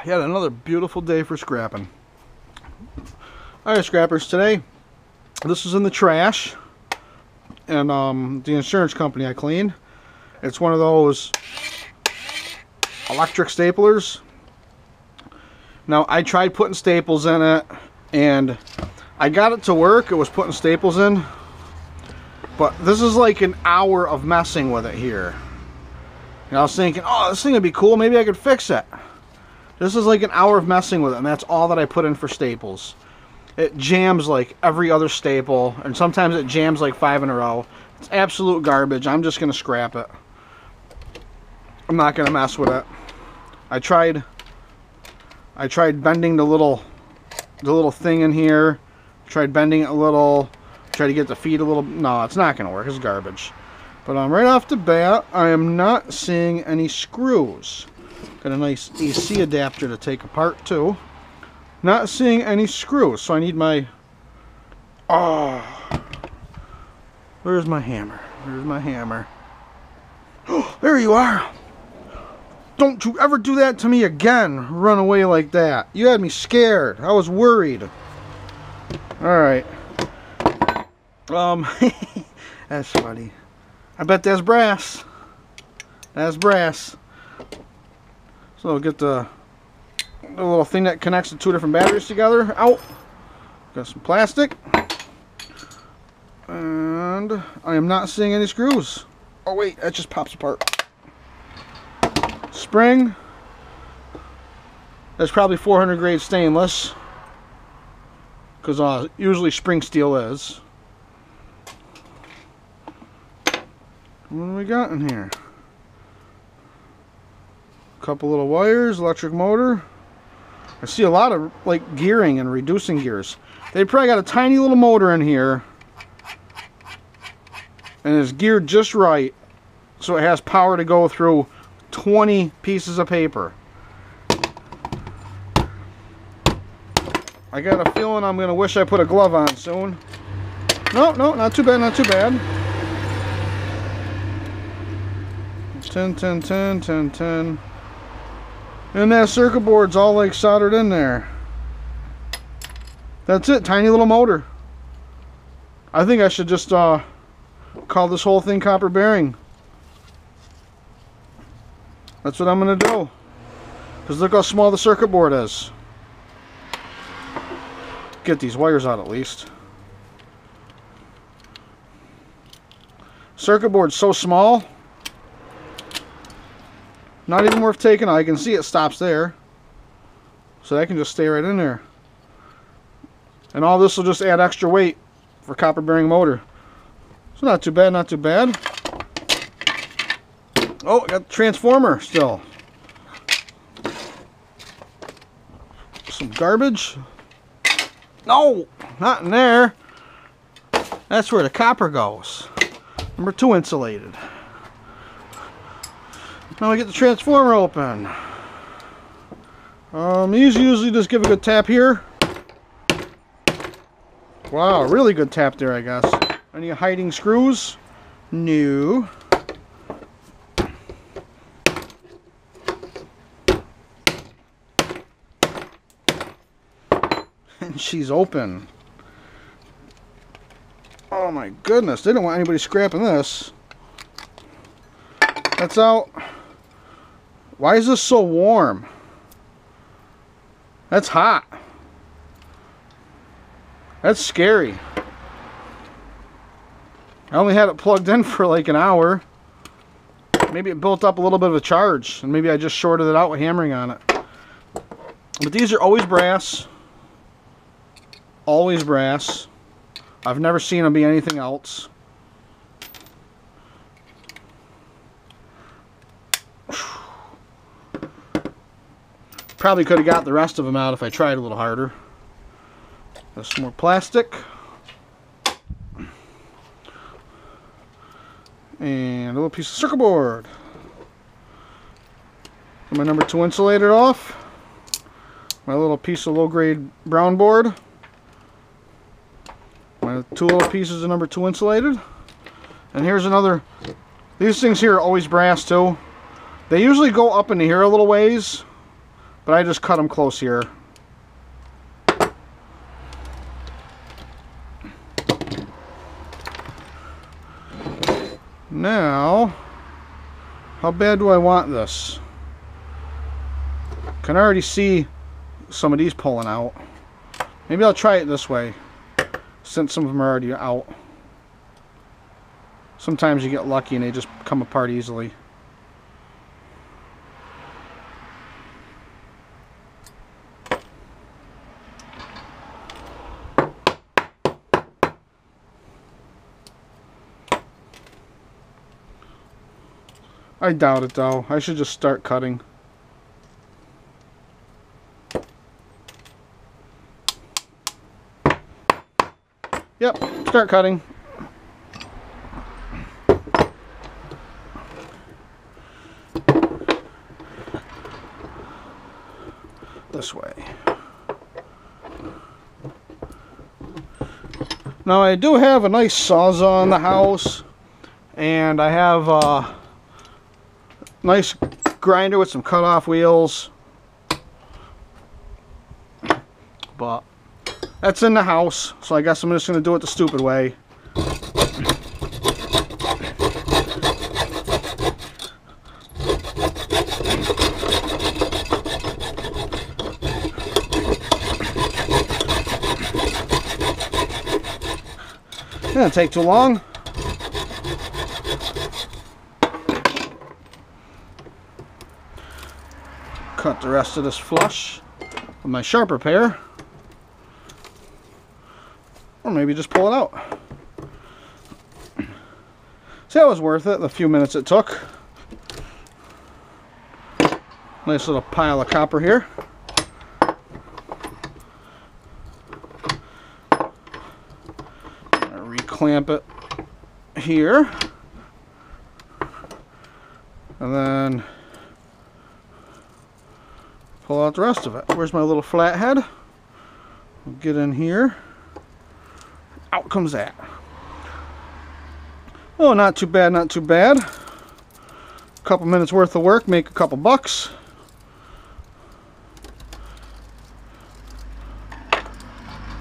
Yet another beautiful day for scrapping. Alright, scrappers, today this is in the trash, and the insurance company I cleaned. It's one of those electric staplers. Now, I tried putting staples in it, and I got it to work. It was putting staples in, but this is like an hour of messing with it here. And I was thinking, oh, this thing would be cool, maybe I could fix it. This is like an hour of messing with it, and that's all that I put in for staples. It jams like every other staple, and sometimes it jams like 5 in a row. It's absolute garbage. I'm just going to scrap it. I'm not going to mess with it. I tried bending the little thing in here. Tried bending it a little. Tried to get the feet a little. No, it's not going to work. It's garbage. But right off the bat, I am not seeing any screws. Got a nice AC adapter to take apart too. Not seeing any screws, so I need my... Oh, where's my hammer? Where's my hammer? Oh, there you are! Don't you ever do that to me again! Run away like that. You had me scared. I was worried. Alright. That's funny. I bet that's brass. That's brass. So I'll get the little thing that connects the two different batteries together out. Got some plastic. And I am not seeing any screws. Oh wait, that just pops apart. Spring. That's probably 400 grade stainless, because usually spring steel is. What do we got in here? Couple little wires, electric motor. I see a lot of like gearing and reducing gears. They probably got a tiny little motor in here, and it's geared just right so it has power to go through 20 pieces of paper. I got a feeling I'm gonna wish I put a glove on soon. No, not too bad, not too bad. 10, 10, 10, 10, 10. And that circuit board's all like soldered in there. That's it, tiny little motor. I think I should just call this whole thing copper bearing. That's what I'm gonna do. Because look how small the circuit board is. Get these wires out at least. Circuit board's so small. Not even worth taking out. I can see it stops there. So that can just stay right in there. And all this will just add extra weight for copper bearing motor. So not too bad, not too bad. Oh, I got the transformer still. Some garbage. No, not in there. That's where the copper goes. Number 2 insulated. Now I get the transformer open. These usually just give a good tap here. Wow, really good tap there, I guess. Any hiding screws? No. And she's open. Oh my goodness, they don't want anybody scrapping this. That's out. Why is this so warm? That's hot. That's scary. I only had it plugged in for like an hour. Maybe it built up a little bit of a charge, and maybe I just shorted it out with hammering on it. But these are always brass. Always brass. I've never seen them be anything else. Probably could have got the rest of them out if I tried a little harder. There's some more plastic. And a little piece of circuit board. Get my number 2 insulated off. My little piece of low-grade brown board. My 2 little pieces of number 2 insulated. And here's another. These things here are always brass too. They usually go up into here a little ways. but I just cut them close here. Now, how bad do I want this? Can already see some of these pulling out. Maybe I'll try it this way, since some of them are already out. Sometimes you get lucky and they just come apart easily. I doubt it though. I should just start cutting. Yep, start cutting. This way. Now I do have a nice Sawzall in the house, and I have a nice grinder with some cut-off wheels, but that's in the house, so I guess I'm just going to do it the stupid way. Didn't take too long. Cut the rest of this flush with my sharper pair, or maybe just pull it out. See, that was worth it, the few minutes it took. Nice little pile of copper here. Reclamp it here, and then pull out the rest of it. Where's my little flathead? We'll get in here. Out comes that. Oh, not too bad, not too bad. A couple minutes worth of work, make a couple bucks.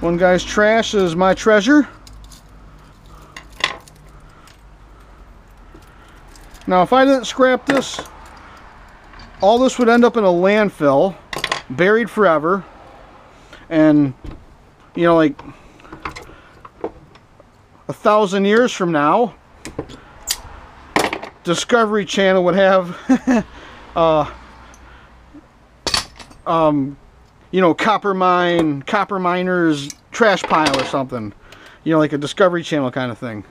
One guy's trash is my treasure. Now, if I didn't scrap this, all this would end up in a landfill, buried forever, and, you know, like 1,000 years from now, Discovery Channel would have, you know, copper miners trash pile or something, you know, like a Discovery Channel kind of thing.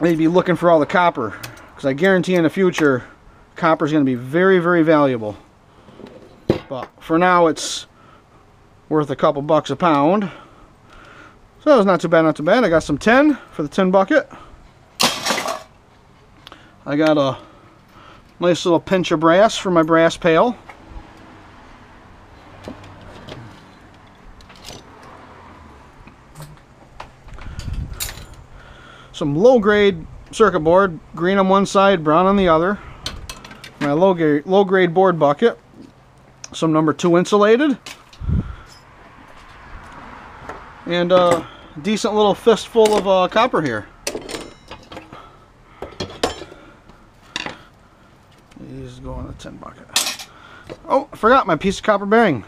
They'd be looking for all the copper, because I guarantee in the future copper is going to be very, very valuable. But for now, it's worth a couple bucks a pound. So that was not too bad, not too bad. I got some tin for the tin bucket. I got a nice little pinch of brass for my brass pail. Some low-grade circuit board, green on one side, brown on the other. My low-grade board bucket. Some number 2 insulated. And a decent little fistful of copper here. These go in the tin bucket. Oh, I forgot my piece of copper bearing.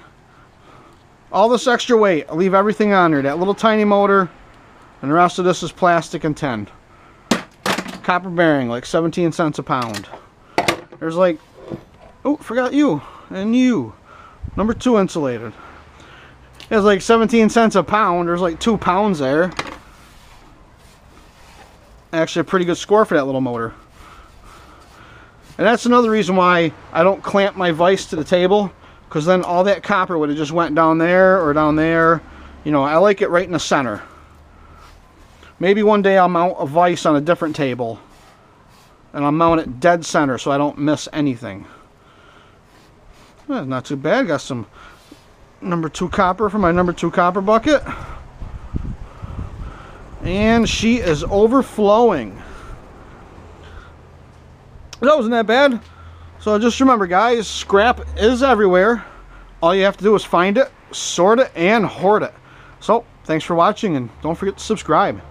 All this extra weight, I leave everything on there. That little tiny motor. And the rest of this is plastic and tin. Copper bearing, like 17 cents a pound. There's like, oh, forgot you and you. Number 2 insulated. It's like 17 cents a pound. There's like 2 pounds there. Actually a pretty good score for that little motor. And that's another reason why I don't clamp my vise to the table, because then all that copper would have just went down there or down there. You know, I like it right in the center. Maybe one day I'll mount a vise on a different table, and I'll mount it dead center so I don't miss anything. Well, not too bad. Got some number 2 copper for my number 2 copper bucket. And she is overflowing. That wasn't that bad. So just remember, guys, scrap is everywhere. All you have to do is find it, sort it, and hoard it. So thanks for watching, and don't forget to subscribe.